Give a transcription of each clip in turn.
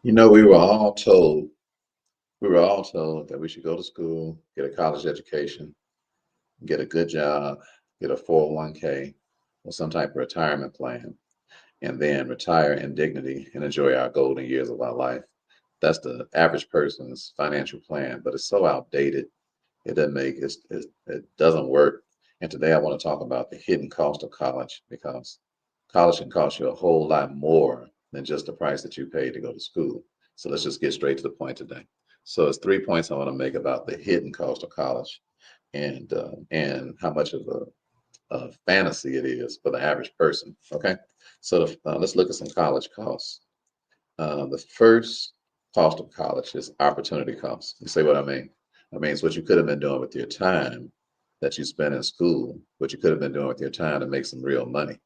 We were all told that we should go to school, get a college education, get a good job, get a 401k or some type of retirement plan, and then retire in dignity and enjoy our golden years of our life. That's the average person's financial plan, but it's so outdated. It doesn't work. And today I want to talk about the hidden cost of college because college can cost you a whole lot more than just the price that you pay to go to school. So let's just get straight to the point today. So it's 3 points I want to make about the hidden cost of college and how much of a fantasy it is for the average person. Okay, so let's look at some college costs. The first cost of college is opportunity cost. You say what I mean? I mean, it's what you could have been doing with your time that you spent in school, what you could have been doing with your time to make some real money.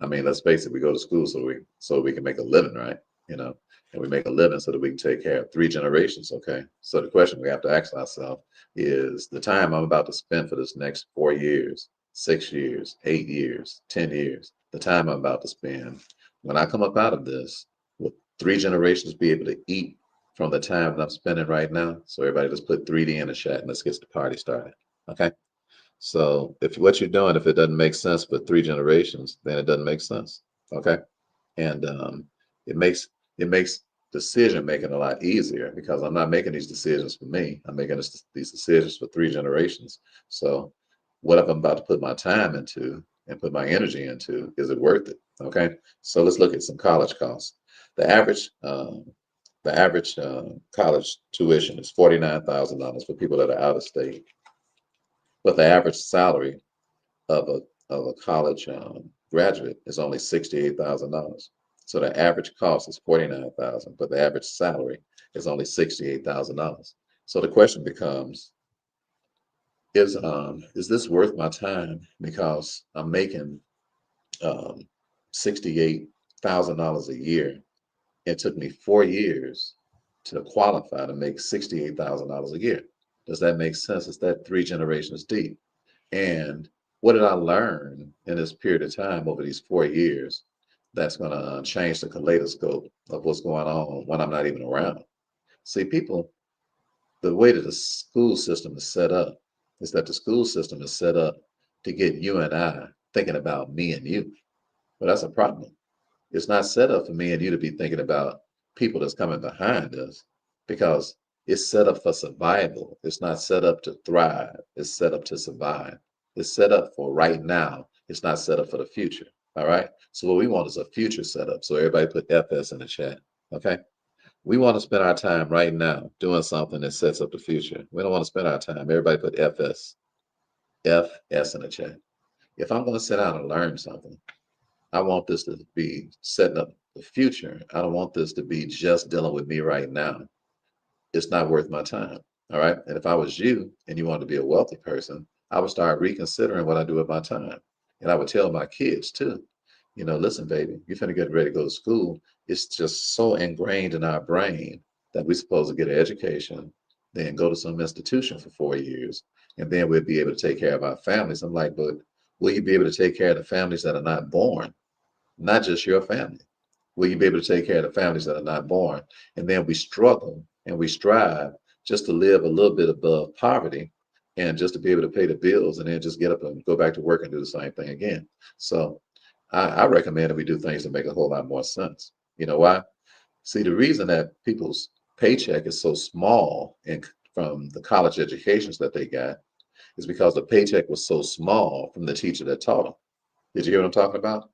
I mean, let's face it, we go to school so we can make a living, right? You know, and we make a living so that we can take care of three generations, okay? So the question we have to ask ourselves is the time I'm about to spend for this next 4 years, 6 years, 8 years, 10 years, the time I'm about to spend, when I come up out of this, will three generations be able to eat from the time that I'm spending right now? So everybody just put 3D in the chat and let's get the party started. Okay. So if what you're doing, if it doesn't make sense for three generations, then it doesn't make sense. Okay. And it makes it makes decision making a lot easier because I'm not making these decisions for me. I'm making these decisions for three generations. So what if I'm about to put my time into and put my energy into, is it worth it? Okay. So let's look at some college costs. The average college tuition is $49,000 for people that are out of state, but the average salary of a college graduate is only $68,000. So the average cost is 49,000, but the average salary is only $68,000. So the question becomes, is this worth my time? Because I'm making $68,000 a year. It took me 4 years to qualify to make $68,000 a year. Does that make sense? Is that three generations deep? And what did I learn in this period of time over these 4 years that's going to change the kaleidoscope of what's going on when I'm not even around? See, people, the way that the school system is set up is that the school system is set up to get you and I thinking about me and you. But that's a problem. It's not set up for me and you to be thinking about people that's coming behind us because it's set up for survival. It's not set up to thrive. It's set up to survive. It's set up for right now. It's not set up for the future. All right. So what we want is a future setup. So everybody put FS in the chat. Okay. We want to spend our time right now doing something that sets up the future. We don't want to spend our time. Everybody put FS, FS in the chat. If I'm going to sit down and learn something, I want this to be setting up the future. I don't want this to be just dealing with me right now. It's not worth my time. All right. And if I was you and you wanted to be a wealthy person, I would start reconsidering what I do with my time. And I would tell my kids too, listen, baby, you're finna get ready to go to school. It's just so ingrained in our brain that we're supposed to get an education, then go to some institution for 4 years, and then we'll be able to take care of our families. I'm like, but will you be able to take care of the families that are not born? Not just your family. Will you be able to take care of the families that are not born? And then we struggle and we strive just to live a little bit above poverty and just to be able to pay the bills and then just get up and go back to work and do the same thing again. So I recommend that we do things that make a whole lot more sense. You know why? See, the reason that people's paycheck is so small and from the college educations that they got is because the paycheck was so small from the teacher that taught them. Did you hear what I'm talking about?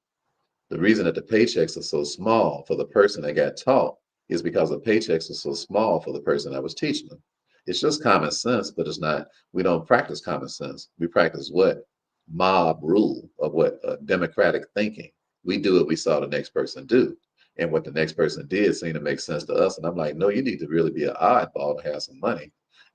The reason that the paychecks are so small for the person that got taught is because the paychecks are so small for the person that was teaching them. It's just common sense, but it's not, we don't practice common sense. We practice what? Mob rule, or what? Democratic thinking. We do what we saw the next person do. And what the next person did seemed to make sense to us. And I'm like, no, you need to really be an oddball to have some money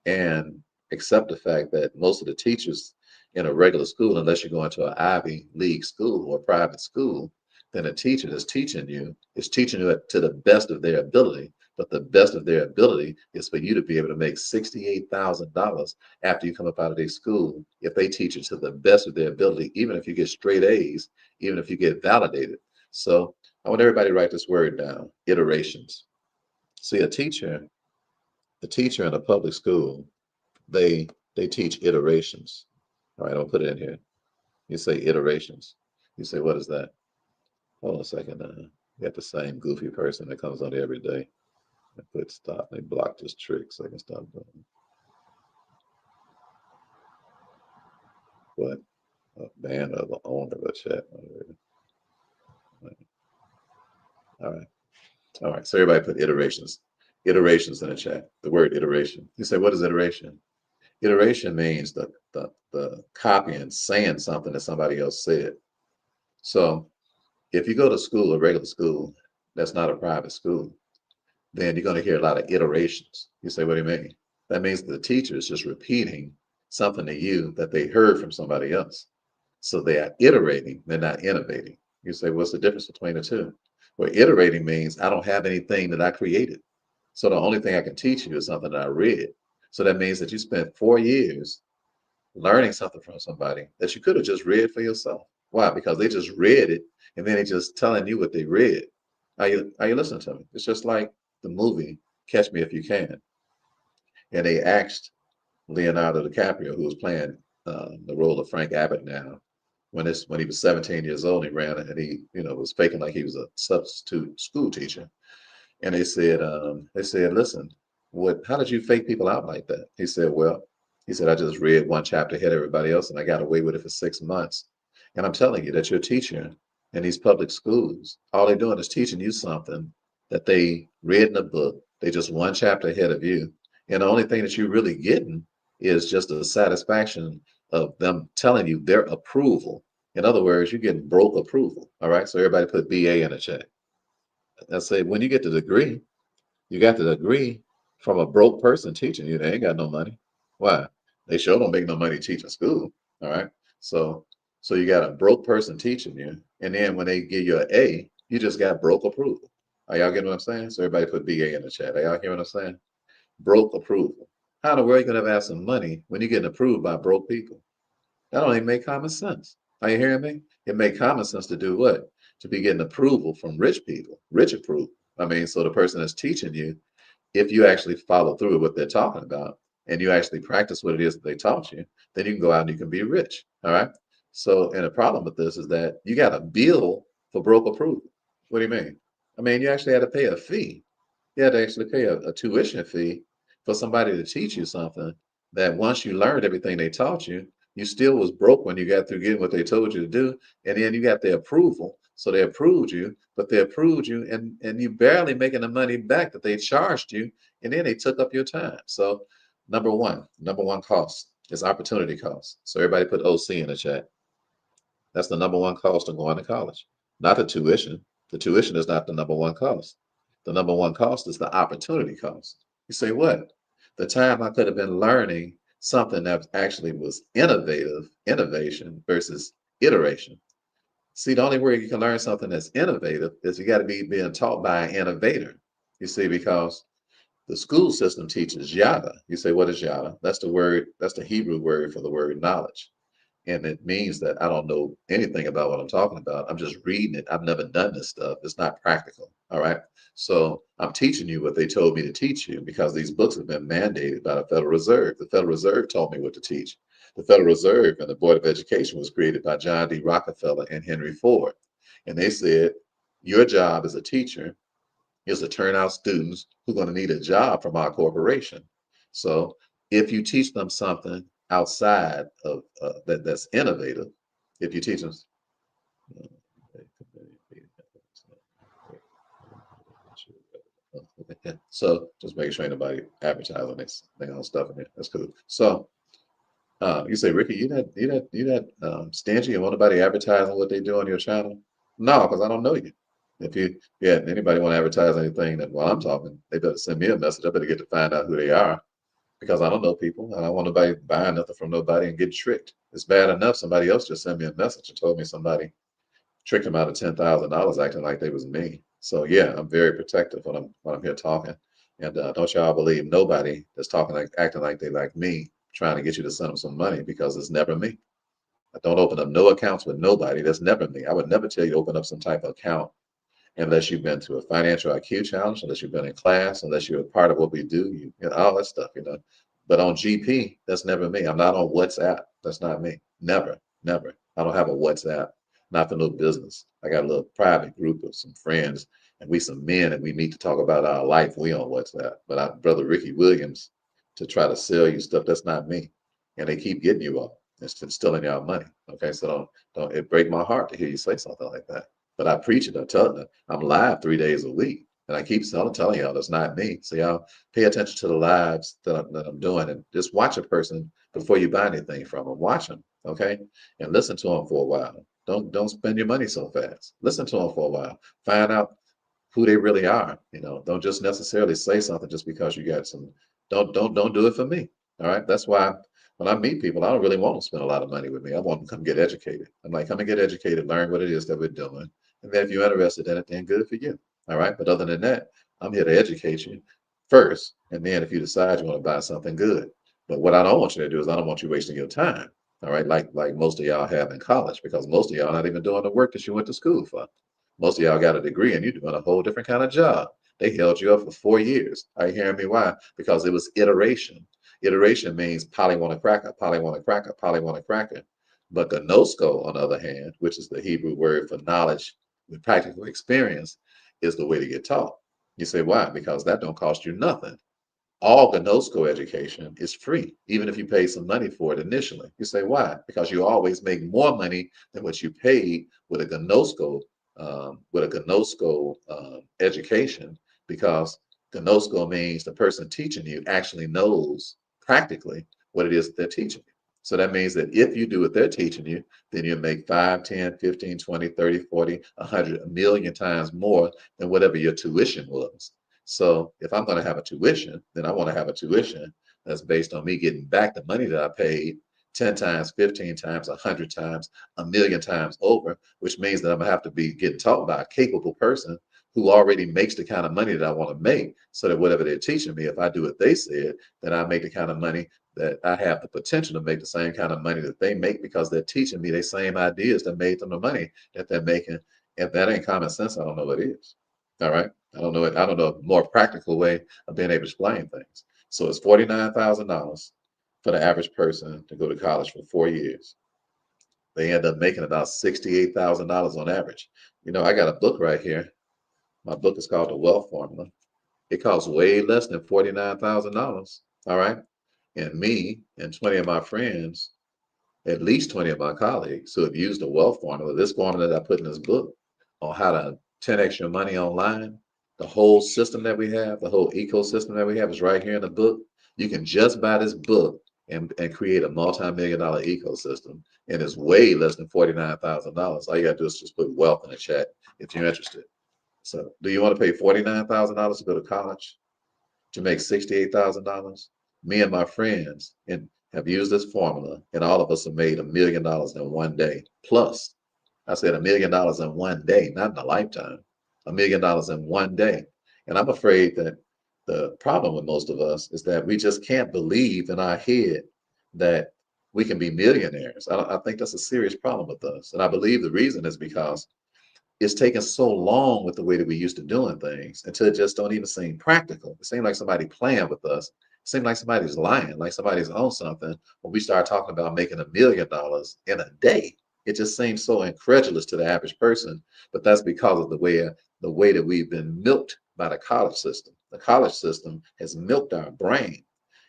and accept the fact that most of the teachers in a regular school, unless you're going to an Ivy League school or private school, then a teacher that's teaching you is teaching you to the best of their ability. But the best of their ability is for you to be able to make $68,000 after you come up out of their school if they teach it to the best of their ability, even if you get straight A's, even if you get validated. So I want everybody to write this word down, iterations. See, the teacher in a public school, they teach iterations. All right, I'll put it in here. You say iterations. You say, what is that? Hold on a second. You got the same goofy person that comes on every day. I put stop. They blocked this trick so I can stop doing it. What? A ban of the owner of a chat. All right. All right. So everybody put iterations. Iterations in the chat. The word iteration. You say, what is iteration? Iteration means the copying, saying something that somebody else said. So if you go to school, a regular school, that's not a private school, then you're going to hear a lot of iterations. You say, what do you mean? That means the teacher is just repeating something to you that they heard from somebody else. So they are iterating, they're not innovating. You say, what's the difference between the two? Well, iterating means I don't have anything that I created. So the only thing I can teach you is something that I read. So that means that you spent 4 years learning something from somebody that you could have just read for yourself. Why? Because they just read it and then they just telling you what they read. Are you listening to me? It's just like the movie Catch Me If You Can. And they asked Leonardo DiCaprio, who was playing the role of Frank Abbott now, when he was 17 years old, he ran and he was faking like he was a substitute school teacher. And they said, listen, how did you fake people out like that? He said, well, I just read one chapter ahead of everybody else and I got away with it for 6 months. And I'm telling you that your teacher in these public schools, all they're doing is teaching you something that they read in a book. They just one chapter ahead of you. And the only thing that you're really getting is just the satisfaction of them telling you their approval. In other words, you're getting broke approval. All right. So everybody put BA in the chat. I say, when you get the degree, you got the degree from a broke person teaching you. They ain't got no money. Why? They sure don't make no money teaching school. All right. So you got a broke person teaching you, and then when they give you an A, you just got broke approval. Are y'all getting what I'm saying? So everybody put BA in the chat. Are y'all hearing what I'm saying? Broke approval. How in the world are you gonna have some money when you're getting approved by broke people? That don't even make common sense. Are you hearing me? It make common sense to do what? To be getting approval from rich people, rich approval. I mean, so the person that's teaching you, if you actually follow through with what they're talking about and you actually practice what it is that they taught you, then you can go out and you can be rich. All right. So, and the problem with this is that you got to bill for broke approval. What do you mean? I mean, you actually had to pay a fee. You had to actually pay a tuition fee for somebody to teach you something that once you learned everything they taught you, you still was broke when you got through getting what they told you to do. And then you got their approval. So they approved you, but they approved you and you barely making the money back that they charged you. And then they took up your time. So number one cost is opportunity cost. So everybody put OC in the chat. That's the number one cost of going to college, not the tuition. The tuition is not the number one cost. The number one cost is the opportunity cost. You say, what? The time I could have been learning something that actually was innovation versus iteration. See, the only way you can learn something that's innovative is you got to be being taught by an innovator. You see, because the school system teaches yada. You say, what is yada? That's the Hebrew word for the word knowledge. And it means that I don't know anything about what I'm talking about. I'm just reading it. I've never done this stuff. It's not practical. All right. So I'm teaching you what they told me to teach you because these books have been mandated by the Federal Reserve. The Federal Reserve told me what to teach. The Federal Reserve and the Board of Education was created by John D. Rockefeller and Henry Ford. And they said, your job as a teacher is to turn out students who are going to need a job from our corporation. So if you teach them something outside of that's innovative, if you teach them, so just making sure anybody advertising this thing on stuff in there. That's cool. So you say, Ricky, you not stingy and want nobody advertising what they do on your channel? No, because I don't know you. If anybody want to advertise anything that while I'm talking, they better send me a message. I better get to find out who they are because I don't know people. I don't want nobody buying nothing from nobody and get tricked. It's bad enough somebody else just sent me a message and told me somebody tricked them out of $10,000 acting like they was me. So yeah, I'm very protective when I'm here talking. And don't y'all believe nobody that's talking like acting like they like me, trying to get you to send them some money because it's never me. I don't open up no accounts with nobody. That's never me. I would never tell you to open up some type of account unless you've been to a financial IQ challenge, unless you've been in class, unless you're a part of what we do, you know, all that stuff, you know. But on GP, that's never me. I'm not on WhatsApp. That's not me. Never, never. I don't have a WhatsApp, not for no business. I got a little private group of some friends, and we some men, and we meet to talk about our life. We on WhatsApp. But brother Ricky Williams, to try to sell you stuff, that's not me. And they keep getting you off. It's stealing your money. Okay, so don't it break my heart to hear you say something like that. But I preach it. I tell them I'm live 3 days a week, and I keep telling y'all that's not me. So y'all pay attention to the lives that I'm doing, and just watch a person before you buy anything from them. Watch them, okay, and listen to them for a while. Don't spend your money so fast. Listen to them for a while. Find out who they really are. You know, don't just necessarily say something just because you got some. Don't do it for me. All right. That's why when I meet people, I don't really want to spend a lot of money with me. I want them to come get educated. I'm like, come and get educated, learn what it is that we're doing, and then if you're interested in it, then good for you. All right. But other than that, I'm here to educate you first, and then if you decide you want to buy something, good. But what I don't want you to do is I don't want you wasting your time. All right, like most of y'all have in college, because most of y'all not even doing the work that you went to school for. Most of y'all got a degree and you're doing a whole different kind of job. They held you up for 4 years. Are you hearing me? Why? Because it was iteration. Iteration means poly want a cracker, poly want a cracker, poly want a cracker. But gnosko, on the other hand, which is the Hebrew word for knowledge with practical experience, is the way to get taught. You say, why? Because that don't cost you nothing. All gnosko education is free, even if you pay some money for it initially. You say, why? Because you always make more money than what you paid with a gnosko education, because gnosko means the person teaching you actually knows practically what it is that they're teaching you. So that means that if you do what they're teaching you, then you make 5, 10, 15, 20, 30, 40, 100, a million times more than whatever your tuition was. So if I'm going to have a tuition, then I want to have a tuition that's based on me getting back the money that I paid 10 times, 15 times, 100 times, a million times over, which means that I'm going to have to be getting taught by a capable person who already makes the kind of money that I want to make, so that whatever they're teaching me, if I do what they said, then I make the kind of money that I have the potential to make the same kind of money that they make, because they're teaching me the same ideas that made them the money that they're making. If that ain't common sense, I don't know what is. All right. I don't know it. I don't know a more practical way of being able to explain things. So it's $49,000 for the average person to go to college for 4 years. They end up making about $68,000 on average. You know, I got a book right here. My book is called The Wealth Formula. It costs way less than $49,000. All right. And me and 20 of my friends, at least 20 of my colleagues who have used the wealth formula, this formula that I put in this book on how to 10x your money online, the whole system that we have, the whole ecosystem that we have is right here in the book. You can just buy this book and create a multi-million-dollar ecosystem, and it's way less than $49,000. All you got to do is just put wealth in the chat if you're interested. So do you want to pay $49,000 to go to college, to make $68,000? Me and my friends have used this formula, and all of us have made $1 million in one day. Plus, I said $1 million in one day, not in a lifetime. $1 million in one day. And I'm afraid that the problem with most of us is that we just can't believe in our head that we can be millionaires. I think that's a serious problem with us. And I believe the reason is because it's taken so long with the way that we used to doing things until it just don't even seem practical. It seems like somebody playing with us. It seems like somebody's lying, like somebody's on something. When we start talking about making $1 million in a day, it just seems so incredulous to the average person. But that's because of the way that we've been milked by the college system. The college system has milked our brain.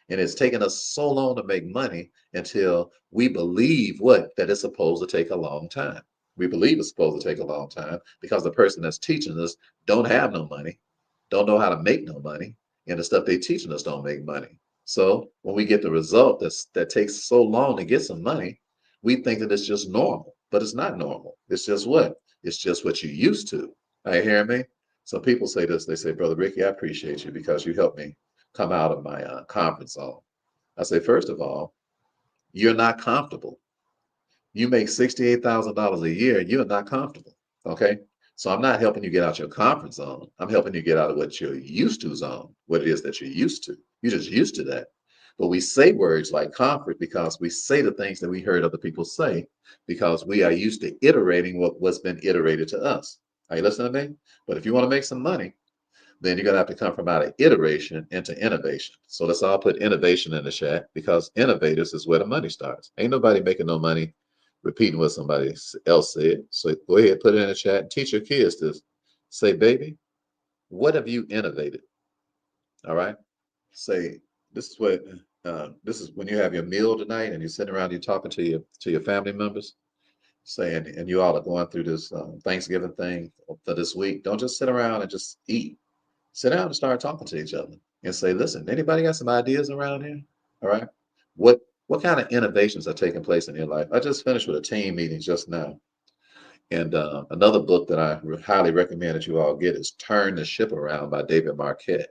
And it's taken us so long to make money until we believe that it's supposed to take a long time. We believe it's supposed to take a long time because the person that's teaching us don't have no money, don't know how to make no money, and the stuff they teaching us don't make money. So when we get the result that takes so long to get some money, we think that it's just normal, but it's not normal. It's just what? It's just what you used to. Are you hearing me? So people say this, they say, Brother Ricky, I appreciate you because you helped me come out of my comfort zone. I say, first of all, you're not comfortable. You make $68,000 a year, you're not comfortable. Okay. So I'm not helping you get out your comfort zone. I'm helping you get out of what you're used to zone, what it is that you're used to. You're just used to that. But we say words like comfort because we say the things that we heard other people say, because we are used to iterating what's been iterated to us. Are you listening to me? But if you want to make some money, then you're going to have to come from out of iteration into innovation. So let's all put innovation in the chat, because innovators is where the money starts. Ain't nobody making no money repeating what somebody else said. So go ahead, put it in the chat, and teach your kids this. Say, baby, what have you innovated? All right. Say, this is what this is when you have your meal tonight and you're sitting around, you're talking to your family members, saying, and you all are going through this Thanksgiving thing for this week. Don't just sit around and just eat. Sit down and start talking to each other and say, listen, anybody got some ideas around here? All right. What kind of innovations are taking place in your life? I just finished with a team meeting just now. And another book that I highly recommend that you all get is Turn the Ship Around by David Marquette.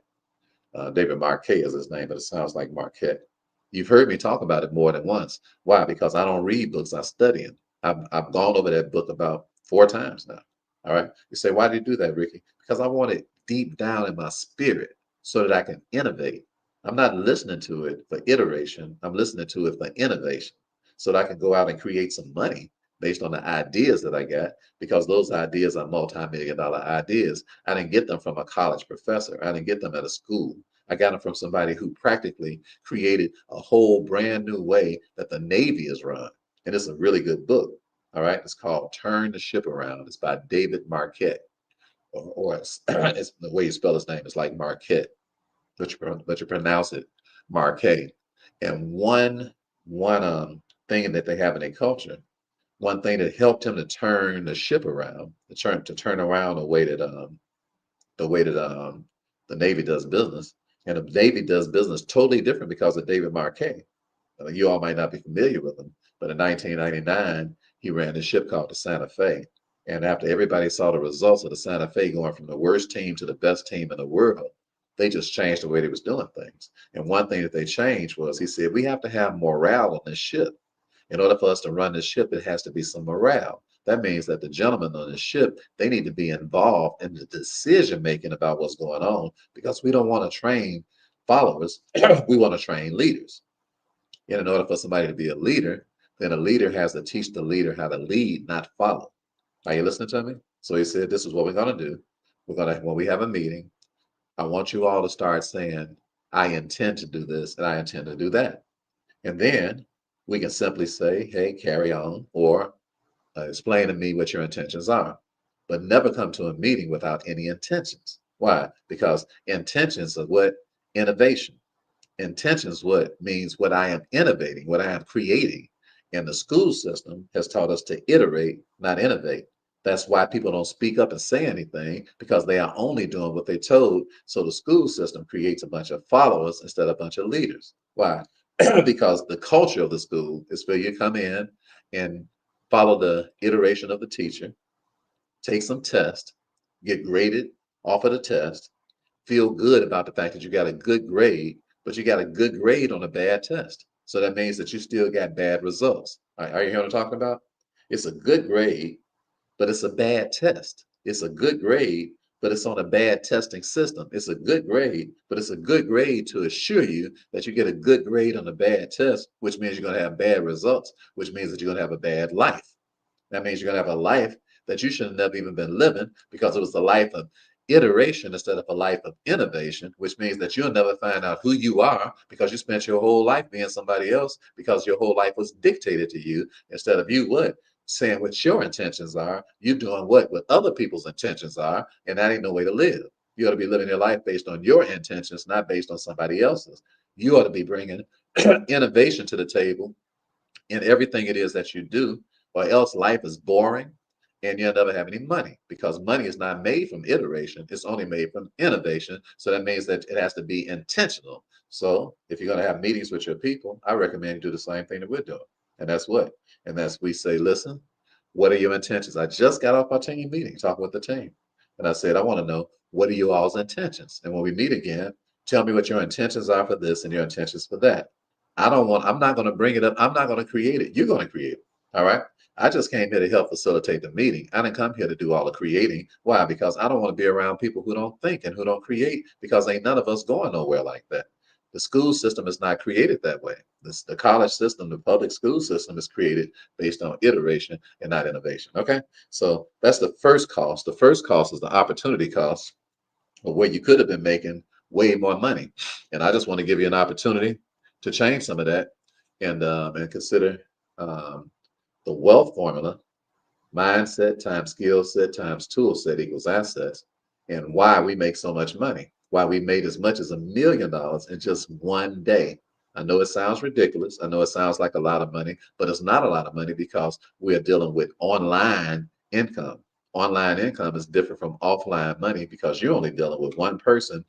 David Marquet is his name, but it sounds like Marquette. You've heard me talk about it more than once. Why? Because I don't read books, I study them. I've gone over that book about 4 times now. All right. You say, why do you do that, Ricky? Because I want it deep down in my spirit so that I can innovate. I'm not listening to it for iteration. I'm listening to it for innovation so that I can go out and create some money based on the ideas that I got, because those ideas are multi-million dollar ideas. I didn't get them from a college professor. I didn't get them at a school. I got them from somebody who practically created a whole brand new way that the Navy is run. And it's a really good book. All right. It's called Turn the Ship Around. It's by David Marquette. Or it's the way you spell his name is like Marquette, but you pronounce it Marquet. And one thing that they have in their culture, one thing that helped him to turn the ship around, to turn around the way that the Navy does business. And the Navy does business totally different because of David Marquet. You all might not be familiar with him, but in 1999, he ran a ship called the Santa Fe. And after everybody saw the results of the Santa Fe going from the worst team to the best team in the world, they just changed the way they was doing things. And one thing that they changed was, he said, we have to have morale on this ship. In order for us to run this ship, it has to be some morale. That means that the gentlemen on the ship, they need to be involved in the decision making about what's going on, because we don't want to train followers. We want to train leaders. And in order for somebody to be a leader, then a leader has to teach the leader how to lead, not follow. Are you listening to me? So he said, this is what we're going to do. When we have a meeting, I want you all to start saying, I intend to do this and I intend to do that. And then we can simply say, hey, carry on, or explain to me what your intentions are. But never come to a meeting without any intentions. Why? Because intentions are what? Innovation. Intentions what means what I am innovating, what I am creating. And the school system has taught us to iterate, not innovate. That's why people don't speak up and say anything, because they are only doing what they're told. So the school system creates a bunch of followers instead of a bunch of leaders. Why? Because the culture of the school is where you come in and follow the iteration of the teacher, take some test, get graded off of the test, feel good about the fact that you got a good grade, but you got a good grade on a bad test. So that means that you still got bad results. Are you hearing what I'm talking about? It's a good grade, but it's a bad test. It's a good grade, but it's on a bad testing system. It's a good grade, but it's a good grade to assure you that you get a good grade on a bad test, which means you're going to have bad results, which means that you're going to have a bad life. That means you're going to have a life that you should have never even been living, because it was a life of iteration instead of a life of innovation, which means that you'll never find out who you are, because you spent your whole life being somebody else, because your whole life was dictated to you, instead of you what? Saying what your intentions are. You doing what other people's intentions are, and that ain't no way to live. You ought to be living your life based on your intentions, not based on somebody else's. You ought to be bringing innovation to the table in everything it is that you do, or else life is boring and you'll never have any money, because money is not made from iteration. It's only made from innovation. So that means that it has to be intentional. So if you're going to have meetings with your people, I recommend you do the same thing that we're doing. And that's what? And that's, we say, listen, what are your intentions? I just got off our team meeting talking with the team. And I said, I want to know, what are you all's intentions? And when we meet again, tell me what your intentions are for this and your intentions for that. I'm not going to bring it up. I'm not going to create it. You're going to create it. All right. I just came here to help facilitate the meeting. I didn't come here to do all the creating. Why? Because I don't want to be around people who don't think and who don't create, because ain't none of us going nowhere like that. The school system is not created that way. The college system, the public school system is created based on iteration and not innovation. Okay. So that's the first cost. The first cost is the opportunity cost of where you could have been making way more money. And I just want to give you an opportunity to change some of that and consider um, the wealth formula: mindset times skill set times tool set equals assets, and why we make so much money, why we made as much as $1 million in just one day. I know it sounds ridiculous. I know it sounds like a lot of money, but it's not a lot of money because we are dealing with online income. Online income is different from offline money because you're only dealing with one person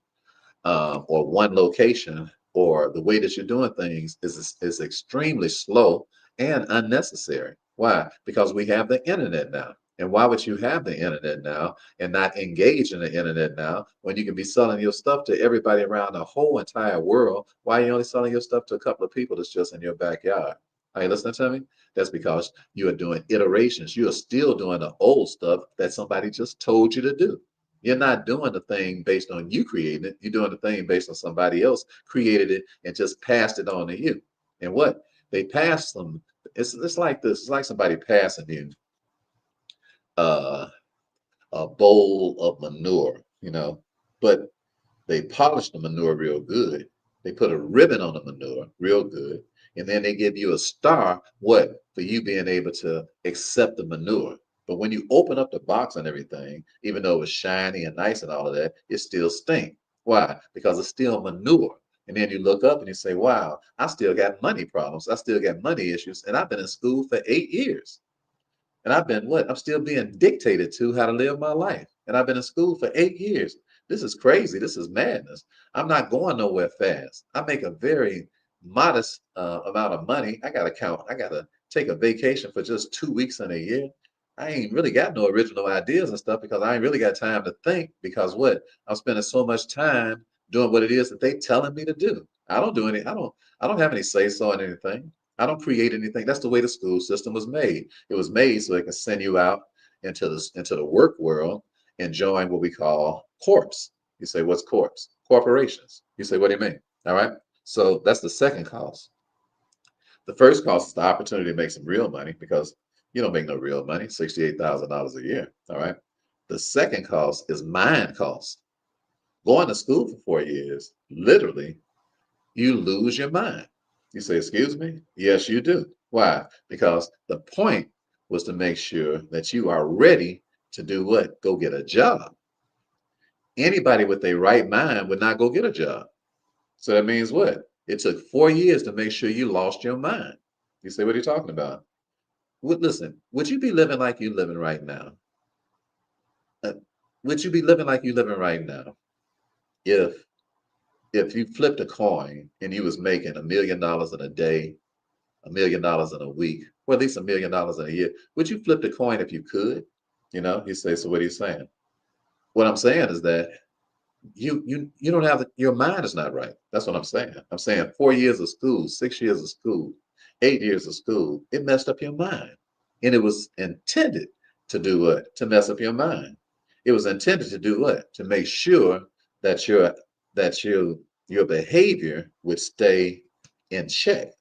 or one location, or the way that you're doing things is extremely slow and unnecessary. Why? Because we have the internet now. And why would you have the internet now and not engage in the internet now when you can be selling your stuff to everybody around the whole entire world? Why are you only selling your stuff to a couple of people that's just in your backyard? Are you listening to me? That's because you are doing iterations. You are still doing the old stuff that somebody just told you to do. You're not doing the thing based on you creating it. You're doing the thing based on somebody else created it and just passed it on to you. And what they pass them, it's like this. It's like somebody passing you uh, a bowl of manure, but they polish the manure real good. They put a ribbon on the manure real good. And then they give you a star, what? For you being able to accept the manure. But when you open up the box and everything, even though it's shiny and nice and all of that, it still stinks. Why? Because it's still manure. And then you look up and you say, wow, I still got money problems. I still got money issues. And I've been in school for 8 years. And I've been what? I'm still being dictated to how to live my life. And I've been in school for 8 years. This is crazy. This is madness. I'm not going nowhere fast. I make a very modest amount of money. I got to count. I got to take a vacation for just 2 weeks in a year. I ain't really got no original ideas and stuff because I ain't really got time to think because what? I'm spending so much time doing what it is that they telling me to do. I don't do any, I don't have any say so in anything. I don't create anything. That's the way the school system was made. It was made so it can send you out into the work world and join what we call corps. You say, what's corps? Corporations. You say, what do you mean? All right. So that's the second cost. The first cost is the opportunity to make some real money because you don't make no real money, $68,000 a year. All right. The second cost is mind cost. Going to school for 4 years, literally, you lose your mind. You say, excuse me? Yes, you do. Why? Because the point was to make sure that you are ready to do what? Go get a job. Anybody with a right mind would not go get a job. So that means what? It took 4 years to make sure you lost your mind. You say, what are you talking about? Listen, would you be living like you living right now? Uh, would you be living like you living right now if you flipped a coin and you was making $1 million in a day, $1 million in a week, or at least $1 million in a year? Would you flip the coin if you could? You say, so what are you saying? What I'm saying is that you don't have your mind is not right. That's what I'm saying. I'm saying 4 years of school, 6 years of school, 8 years of school, it messed up your mind. And it was intended to do what? To mess up your mind. It was intended to do what? To make sure that your behavior would stay in check.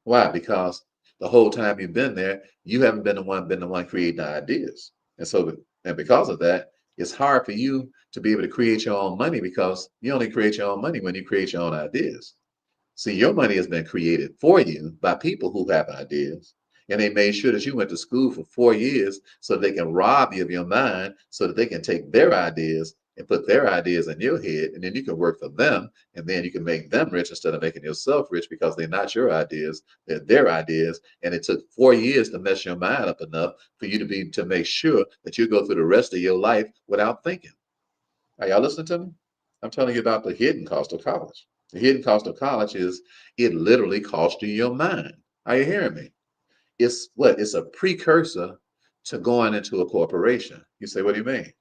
Why? Because the whole time you've been there, you haven't been the one creating the ideas. And because of that, it's hard for you to be able to create your own money because you only create your own money when you create your own ideas. See, your money has been created for you by people who have ideas. And they made sure that you went to school for 4 years so they can rob you of your mind so that they can take their ideas and put their ideas in your head. And then you can work for them. And then you can make them rich instead of making yourself rich because they're not your ideas, they're their ideas. And it took 4 years to mess your mind up enough for you to make sure that you go through the rest of your life without thinking. Are y'all listening to me? I'm telling you about the hidden cost of college. The hidden cost of college is it literally costs you your mind. Are you hearing me? It's what? It's a precursor to going into a corporation. You say, what do you mean?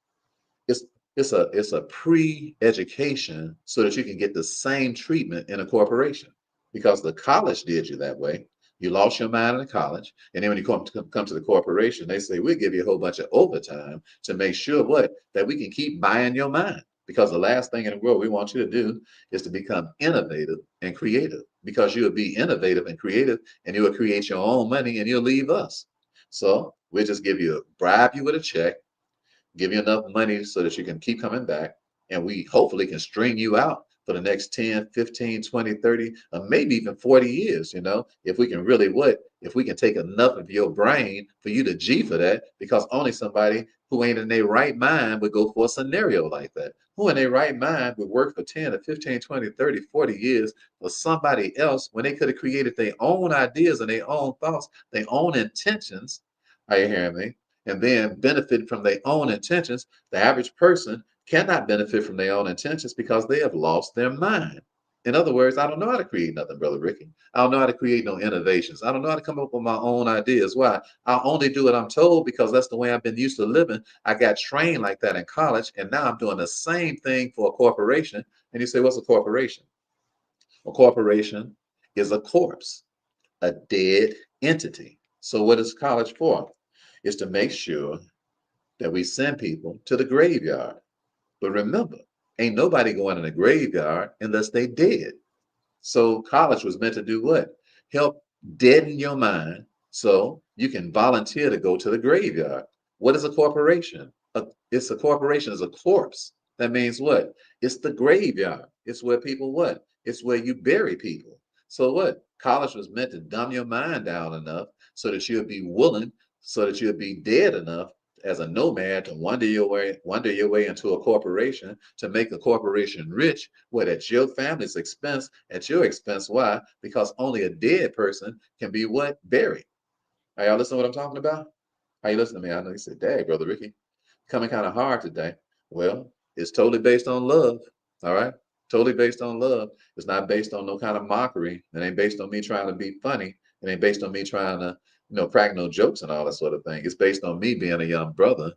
It's it's a pre-education so that you can get the same treatment in a corporation because the college did you that way. You lost your mind in college, and then when you come to the corporation, they say we'll give you a whole bunch of overtime to make sure what that we can keep buying your mind Because the last thing in the world we want you to do is to become innovative and creative, because you'll be innovative and creative and you'll create your own money and you'll leave us. So we'll just bribe you with a check, give you enough money so that you can keep coming back. And we hopefully can string you out for the next 10, 15, 20, 30, or maybe even 40 years, if we can really if we can take enough of your brain for you to G for that, because only somebody who ain't in their right mind would go for a scenario like that. Who in their right mind would work for 10 or 15, 20, 30, 40 years for somebody else when they could have created their own ideas and their own thoughts, their own intentions? Are you hearing me? And then benefit from their own intentions. The average person cannot benefit from their own intentions because they have lost their mind. In other words, I don't know how to create nothing, Brother Ricky. I don't know how to create no innovations. I don't know how to come up with my own ideas. Why? I only do what I'm told because that's the way I've been used to living. I got trained like that in college, and now I'm doing the same thing for a corporation. And you say, what's a corporation? A corporation is a corpse, a dead entity. So what is college for? Is to make sure that we send people to the graveyard. But remember, ain't nobody going in the graveyard unless they dead. So college was meant to do what? Help deaden your mind so you can volunteer to go to the graveyard. What is a corporation? It's a corporation is a corpse. That means what? It's the graveyard. It's where people what? It's where you bury people. So what? College was meant to dumb your mind down enough so that you'll be willing, so that you'll be dead enough as a nomad to wander your way into a corporation to make a corporation rich, what at your family's expense, at your expense. Why? Because only a dead person can be what? Buried. Are y'all listening to what I'm talking about? Are you listening to me? I know you said, Dang, Brother Ricky, coming kind of hard today. Well, it's totally based on love. All right. Totally based on love. It's not based on no kind of mockery. It ain't based on me trying to be funny. It ain't based on me trying to, crack no jokes and all that sort of thing. It's based on me being a young brother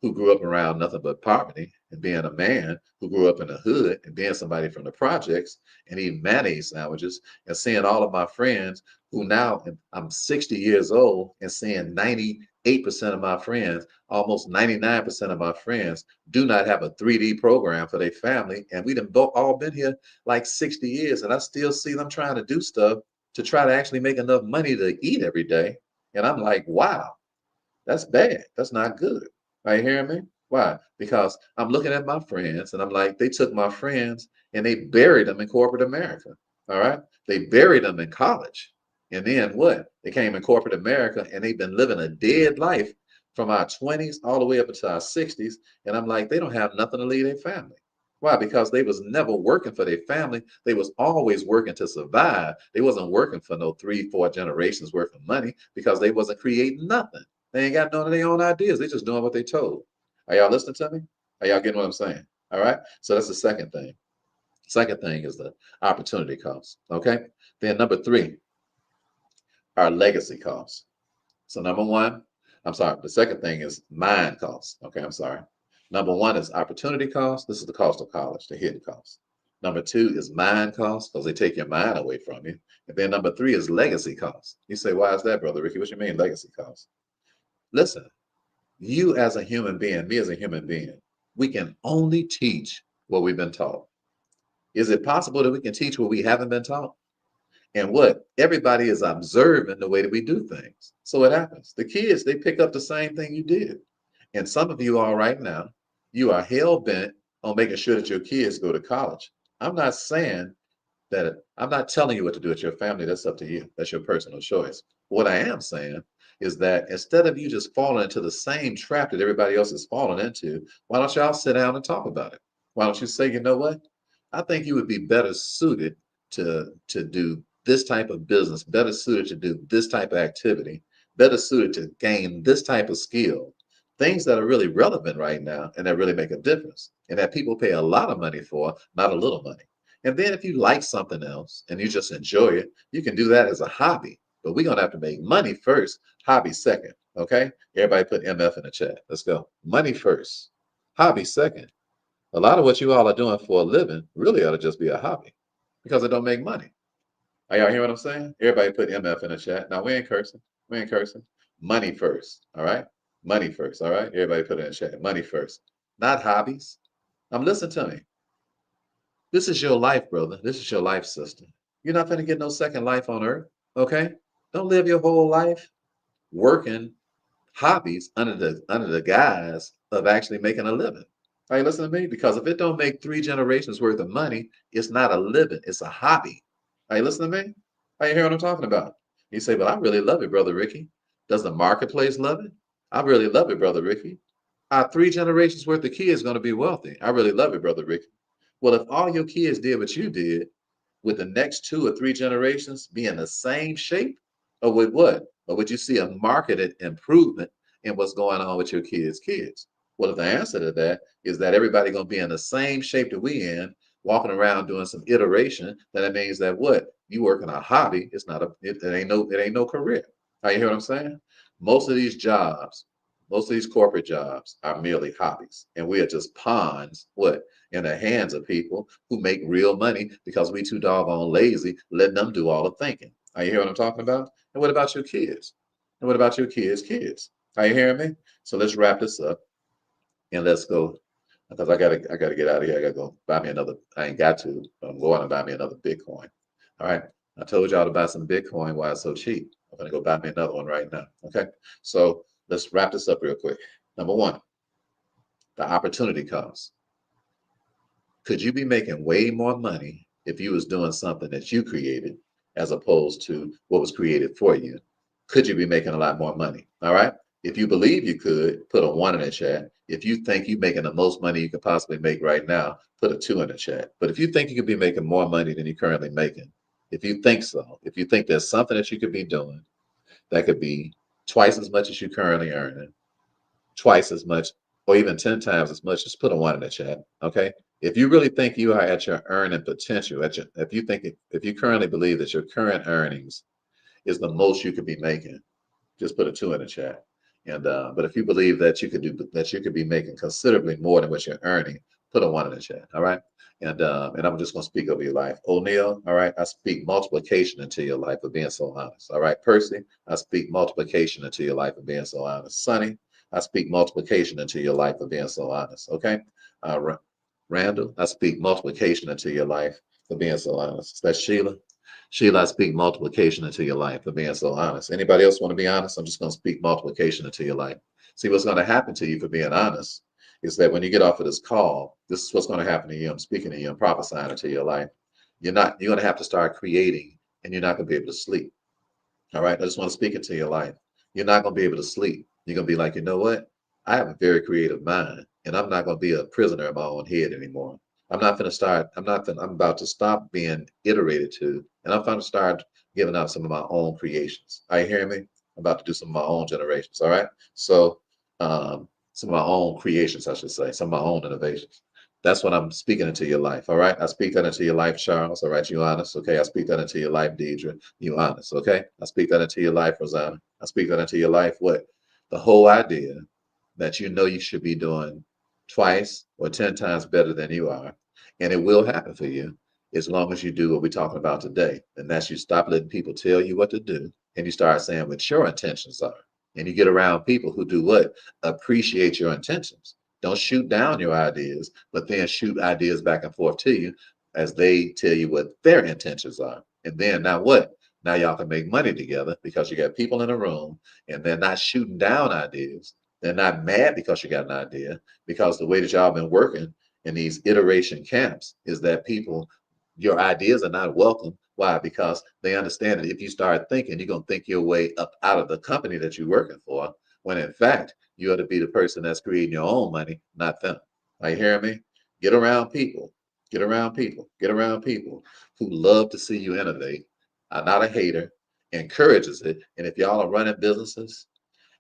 who grew up around nothing but poverty, and being a man who grew up in the hood, and being somebody from the projects and eating mayonnaise sandwiches, and seeing all of my friends who now I'm 60 years old, and seeing 98% of my friends, almost 99% of my friends do not have a 3D program for their family. And we done both all been here like 60 years, and I still see them trying to do stuff to try to actually make enough money to eat every day. And I'm like, wow, that's bad. That's not good. Are you hearing me? Why? Because I'm looking at my friends and I'm like, they took my friends and they buried them in corporate America. All right. They buried them in college. And then what? They came in corporate America and they've been living a dead life from our 20s all the way up into our 60s. And I'm like, they don't have nothing to leave their family. Why? Because they was never working for their family. They was always working to survive. They wasn't working for no 3, 4 generations worth of money because they wasn't creating nothing. They ain't got none of their own ideas. They just doing what they told. Are y'all listening to me? Are y'all getting what I'm saying? All right. So that's the second thing. Second thing is the opportunity cost. Okay. Then number 3, our legacy costs. So number 1, I'm sorry. The second thing is mind costs. Okay. I'm sorry. Number 1 is opportunity cost. This is the cost of college, the hidden cost. Number 2 is mind cost because they take your mind away from you. And then number 3 is legacy cost. You say, why is that, Brother Ricky? What you mean legacy cost? Listen, you as a human being, me as a human being, we can only teach what we've been taught. Is it possible that we can teach what we haven't been taught? And what? Everybody is observing the way that we do things. So what happens? The kids, they pick up the same thing you did. And some of you are right now, you are hell bent on making sure that your kids go to college. I'm not saying I'm not telling you what to do with your family. That's up to you. That's your personal choice. What I am saying is that instead of you just falling into the same trap that everybody else is falling into, why don't y'all sit down and talk about it? Why don't you say, you know what? I think you would be better suited to do this type of business, better suited to do this type of activity, better suited to gain this type of skill. Things that are really relevant right now and that really make a difference and that people pay a lot of money for, not a little money. And then if you like something else and you just enjoy it, you can do that as a hobby. But we're going to have to make money first, hobby second. Okay? Everybody put MF in the chat. Let's go. Money first, hobby second. A lot of what you all are doing for a living really ought to just be a hobby because it don't make money. Are y'all hear what I'm saying? Everybody put MF in the chat. Now, we ain't cursing. We ain't cursing. Money first. All right? Money first. All right? Everybody put it in the chat. Money first. Not hobbies. Listen to me. This is your life, brother. This is your life, sister. You're not going to get no second life on earth. Okay? Don't live your whole life working hobbies under the guise of actually making a living. Are you listening to me? Because if it don't make 3 generations worth of money, it's not a living, it's a hobby. Are you listening to me? Are you hearing what I'm talking about? You say, "But I really love it, brother Ricky." Does the marketplace love it? I really love it, brother Ricky. Our 3 generations worth of kids going to be wealthy. I really love it, brother Ricky. Well, if all your kids did what you did, with the next 2 or 3 generations be in the same shape, or with what? Or would you see a marketed improvement in what's going on with your kids? Well, if the answer to that is that everybody gonna be in the same shape that we in, walking around doing some iteration, then it means that what? You working a hobby, it's not it ain't no career. Are you hear what I'm saying? Most of these jobs, most of these corporate jobs are merely hobbies. And we are just pawns, what? In the hands of people who make real money because we too doggone lazy, letting them do all the thinking. Are you hearing what I'm talking about? And what about your kids? And what about your kids? Are you hearing me? So let's wrap this up and let's go because I gotta get out of here. I gotta go buy me another. I ain't got to, but I'm going to buy me another Bitcoin. All right. I told y'all to buy some Bitcoin while it's so cheap. I'm gonna go buy me another one right now. Okay. So let's wrap this up real quick. Number one, the opportunity comes. Could you be making way more money if you was doing something that you created as opposed to what was created for you? Could you be making a lot more money? All right. If you believe you could, put a 1 in the chat. If you think you're making the most money you could possibly make right now, put a 2 in the chat. But if you think you could be making more money than you're currently making, if you think so, if you think there's something that you could be doing that could be twice as much as you currently earning, twice as much, or even 10 times as much, just put a 1 in the chat. Okay. If you really think you are at your earning potential, if you currently believe that your current earnings is the most you could be making, just put a 2 in the chat. And but if you believe that you could be making considerably more than what you're earning, put a 1 in the chat. All right. And I'm just gonna speak over your life. O'Neill, all right, I speak multiplication into your life for being so honest. All right, Percy, I speak multiplication into your life for being so honest. Sonny, I speak multiplication into your life for being so honest. Okay. Randall, I speak multiplication into your life for being so honest. That's Sheila. Sheila, I speak multiplication into your life for being so honest. Anybody else want to be honest? I'm just going to speak multiplication into your life. See, what's going to happen to you for being honest is that when you get off of this call, this is what's going to happen to you. I'm speaking to you. I'm prophesying into your life. You're going to have to start creating and you're not going to be able to sleep. All right. I just want to speak into your life. You're not going to be able to sleep. You're going to be like, you know what? I have a very creative mind and I'm not going to be a prisoner in my own head anymore. I'm not going to start, I'm about to stop being iterated to and I'm going to start giving out some of my own creations. Are you hearing me? I'm about to do some of my own generations. All right. So, some of my own creations, I should say, some of my own innovations. That's what I'm speaking into your life. All right. I speak that into your life, Charles. All right. You honest. Okay. I speak that into your life, Deidre. You honest. Okay. I speak that into your life, Rosanna. I speak that into your life. What? The whole idea that you know you should be doing twice or 10 times better than you are. And it will happen for you as long as you do what we're talking about today. And that's you stop letting people tell you what to do and you start saying what your intentions are. And you get around people who do what? Appreciate your intentions. Don't shoot down your ideas, but then shoot ideas back and forth to you as they tell you what their intentions are. And then now what? Now y'all can make money together because you got people in a room and they're not shooting down ideas. They're not mad because you got an idea, because the way that y'all been working in these iteration camps is that people, your ideas are not welcome. Why? Because they understand that if you start thinking, you're going to think your way up out of the company that you're working for, when in fact, you ought to be the person that's creating your own money, not them. Are you hearing me? Get around people, get around people, get around people who love to see you innovate, are not a hater, encourages it. And if y'all are running businesses,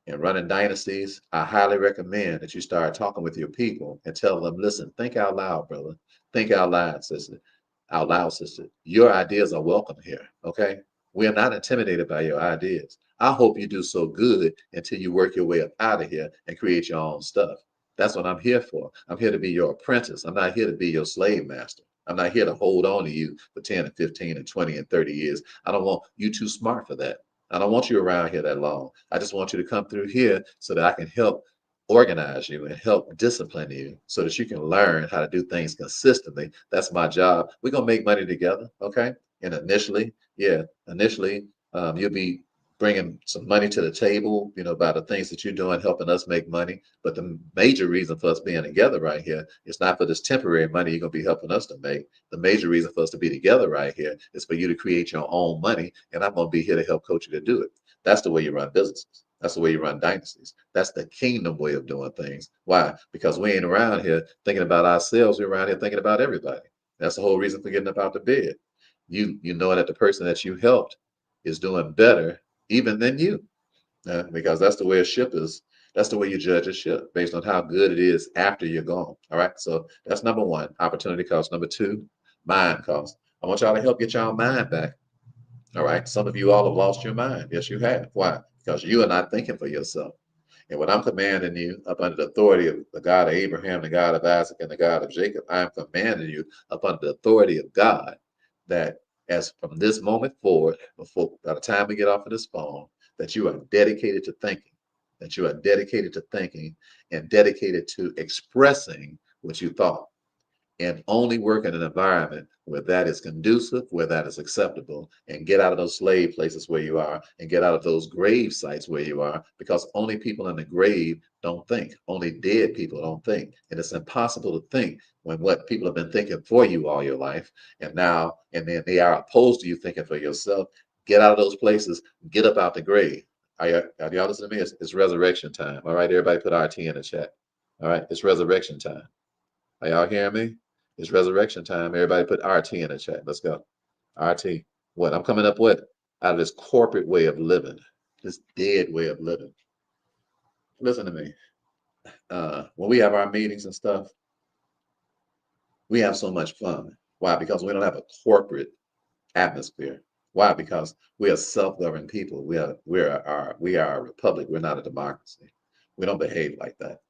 and running dynasties, I highly recommend that you start talking with your people and tell them, listen, think out loud, brother. Think out loud, sister. Out loud, sister. Your ideas are welcome here. Okay. We are not intimidated by your ideas. I hope you do so good until you work your way up out of here and create your own stuff. That's what I'm here for. I'm here to be your apprentice. I'm not here to be your slave master. I'm not here to hold on to you for 10 and 15 and 20 and 30 years. I don't want you too smart for that. I don't want you around here that long. I just want you to come through here so that I can help organize you and help discipline you so that you can learn how to do things consistently. That's my job. We're gonna make money together, okay? And initially, you'll be bringing some money to the table, by the things that you're doing, helping us make money. But the major reason for us being together right here is not for this temporary money you're gonna be helping us to make. The major reason for us to be together right here is for you to create your own money, and I'm gonna be here to help coach you to do it. That's the way you run businesses. That's the way you run dynasties. That's the kingdom way of doing things. Why? Because we ain't around here thinking about ourselves. We're around here thinking about everybody. That's the whole reason for getting up out the bed. You know that the person that you helped is doing better even than you. Because that's the way a ship is. That's the way you judge a ship based on how good it is after you're gone. All right. So that's number one, opportunity cost. Number two, mind cost. I want y'all to help get y'all mind back. All right. Some of you all have lost your mind. Yes, you have. Why? Because you are not thinking for yourself. And when I'm commanding you up under the authority of the God of Abraham, the God of Isaac, and the God of Jacob, I am commanding you up under the authority of God that as from this moment forward, before by the time we get off of this phone, that you are dedicated to thinking, that you are dedicated to thinking and dedicated to expressing what you thought and only work in an environment where that is conducive, where that is acceptable, and get out of those slave places where you are, and get out of those grave sites where you are, because only people in the grave don't think. Only dead people don't think. And it's impossible to think when what people have been thinking for you all your life, and then they are opposed to you thinking for yourself. Get out of those places, get up out the grave. Are y'all listening to me? It's resurrection time. All right, everybody put RT in the chat. All right, it's resurrection time. Are y'all hearing me? It's resurrection time. Everybody put RT in the chat. Let's go. RT. What? I'm coming up with out of this corporate way of living, this dead way of living. Listen to me. When we have our meetings and stuff, we have so much fun. Why? Because we don't have a corporate atmosphere. Why? Because we are self-governed people. We are a republic. We're not a democracy. We don't behave like that.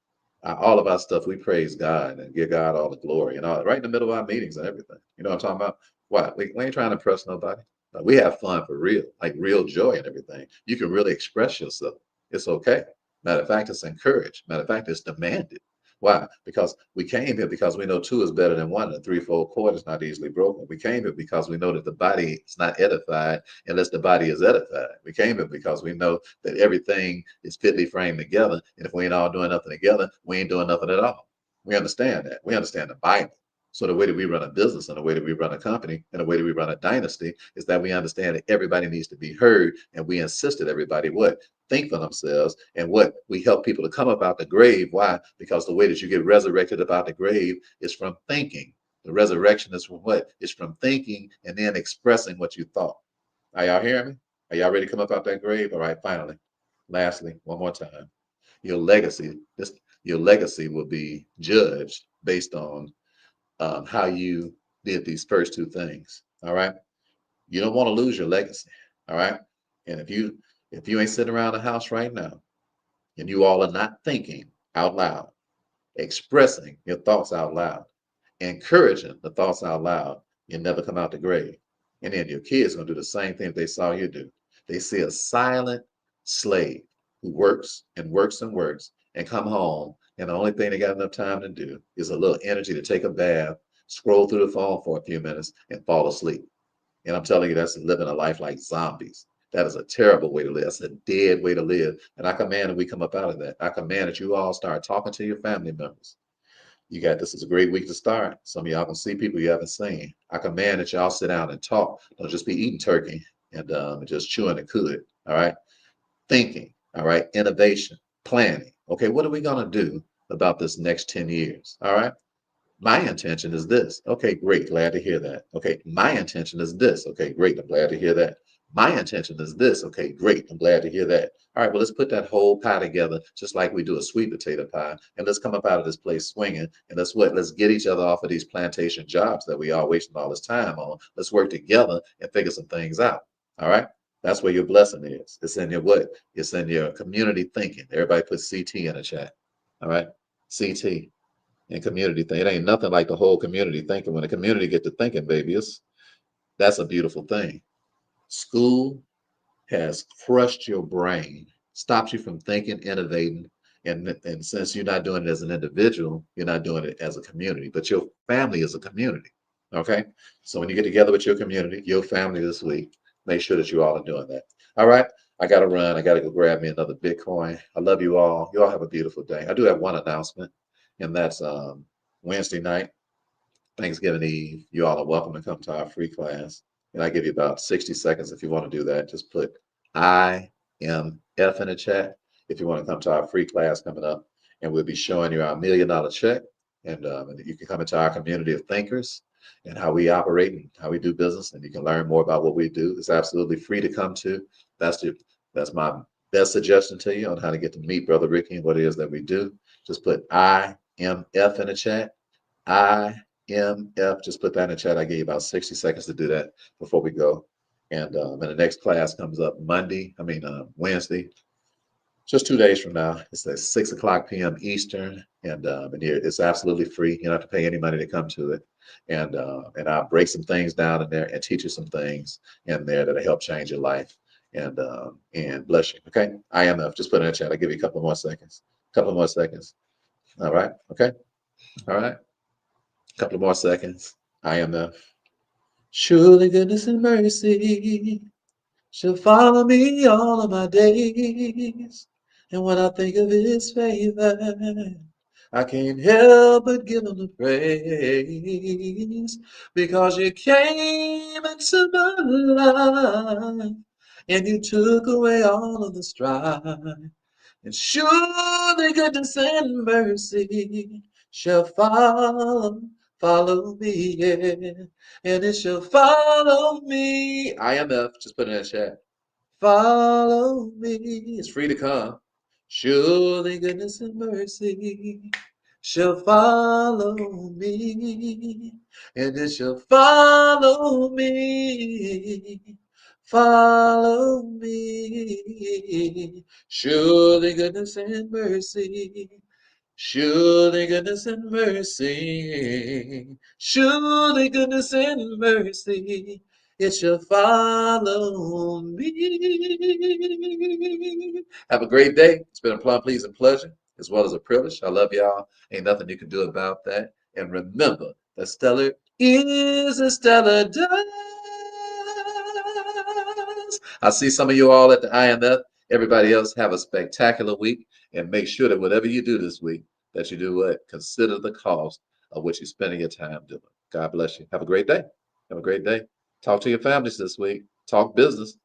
All of our stuff, we praise God and give God all the glory and all right in the middle of our meetings and everything. You know what I'm talking about? What? We ain't trying to impress nobody. We have fun for real, like real joy and everything. You can really express yourself. It's okay. Matter of fact, it's encouraged. Matter of fact, it's demanded. Why? Because we came here because we know two is better than one, and a threefold cord is not easily broken. We came here because we know that the body is not edified unless the body is edified. We came here because we know that everything is fitly framed together, and if we ain't all doing nothing together, we ain't doing nothing at all. We understand that. We understand the Bible. So the way that we run a business and the way that we run a company and the way that we run a dynasty is that we understand that everybody needs to be heard, and we insist that everybody what? Think for themselves, and what we help people to come up out the grave. Why? Because the way that you get resurrected about the grave is from thinking. The resurrection is from what? It's from thinking and then expressing what you thought. Are y'all hearing me? Are y'all ready to come up out that grave? All right, finally. Lastly, one more time. Your legacy, this your legacy will be judged based on how you did these first two things. All right. You don't want to lose your legacy. All right. And if you ain't sitting around the house right now and you all are not thinking out loud, expressing your thoughts out loud, encouraging the thoughts out loud, you never come out the grave. And then your kids gonna do the same thing they saw you do. They see a silent slave who works and works and works and come home, and the only thing they got enough time to do is a little energy to take a bath, scroll through the phone for a few minutes, and fall asleep. And I'm telling you, that's living a life like zombies. That is a terrible way to live. That's a dead way to live. And I command that we come up out of that. I command that you all start talking to your family members. This is a great week to start. Some of y'all can see people you haven't seen. I command that y'all sit down and talk. Don't just be eating turkey and just chewing the cud. All right. Thinking. All right. Innovation. Planning. Okay. What are we going to do about this next 10 years? All right. My intention is this. Okay, great. Glad to hear that. Okay, my intention is this. Okay, great. I'm glad to hear that. My intention is this. Okay, great. I'm glad to hear that. All right, well, let's put that whole pie together, just like we do a sweet potato pie, and let's come up out of this place swinging. And let's get each other off of these plantation jobs that we are wasting all this time on. Let's work together and figure some things out. All right. That's where your blessing is. It's in your what? It's in your community thinking. Everybody put CT in the chat. All right. CT and community thing. It ain't nothing like the whole community thinking. When the community get to thinking, baby, that's a beautiful thing. School has crushed your brain, stopped you from thinking, innovating, And since you're not doing it as an individual, you're not doing it as a community, but your family is a community. Okay. So when you get together with your community, your family this week, make sure that you all are doing that. All right. I got to run. I got to go grab me another Bitcoin. I love you all. You all have a beautiful day. I do have one announcement, and that's Wednesday night, Thanksgiving Eve. You all are welcome to come to our free class. And I give you about 60 seconds if you want to do that. Just put IMF in the chat if you want to come to our free class coming up. And we'll be showing you our $1 million check. And you can come into our community of thinkers and how we operate and how we do business. And you can learn more about what we do. It's absolutely free to come to. That's the, that's my best suggestion to you on how to get to meet Brother Ricky and what it is that we do. Just put IMF in the chat. IMF. Just put that in the chat. I gave you about 60 seconds to do that before we go. And the next class comes up Wednesday, just 2 days from now. It's at 6 o'clock p.m. Eastern, and it's absolutely free. You don't have to pay any money to come to it. And I'll break some things down in there and teach you some things in there that'll help change your life and bless you. Okay, IMF. Just put it in the chat. I'll give you a couple more seconds. Couple more seconds. All right. Okay. All right. Couple more seconds. IMF. Surely goodness and mercy shall follow me all of my days. And when I think of his favor, I can't help but give him the praise. Because you came into my life and you took away all of the strife. And surely goodness and mercy shall follow me, yeah. And it shall follow me. IMF, just put it in the chat. Follow me. It's free to come. Surely goodness and mercy shall follow me, and it shall follow me. Follow me. Surely goodness and mercy. Surely goodness and mercy, surely goodness and mercy, it shall follow me. Have a great day. It's been a plum, pleasing pleasure, as well as a privilege. I love y'all. Ain't nothing you can do about that. And remember, that stellar is a stellar does. I see some of you all at the IMF. Everybody else, have a spectacular week. And make sure that whatever you do this week, that you do what? Consider the cost of what you're spending your time doing. God bless you. Have a great day. Have a great day. Talk to your families this week. Talk business.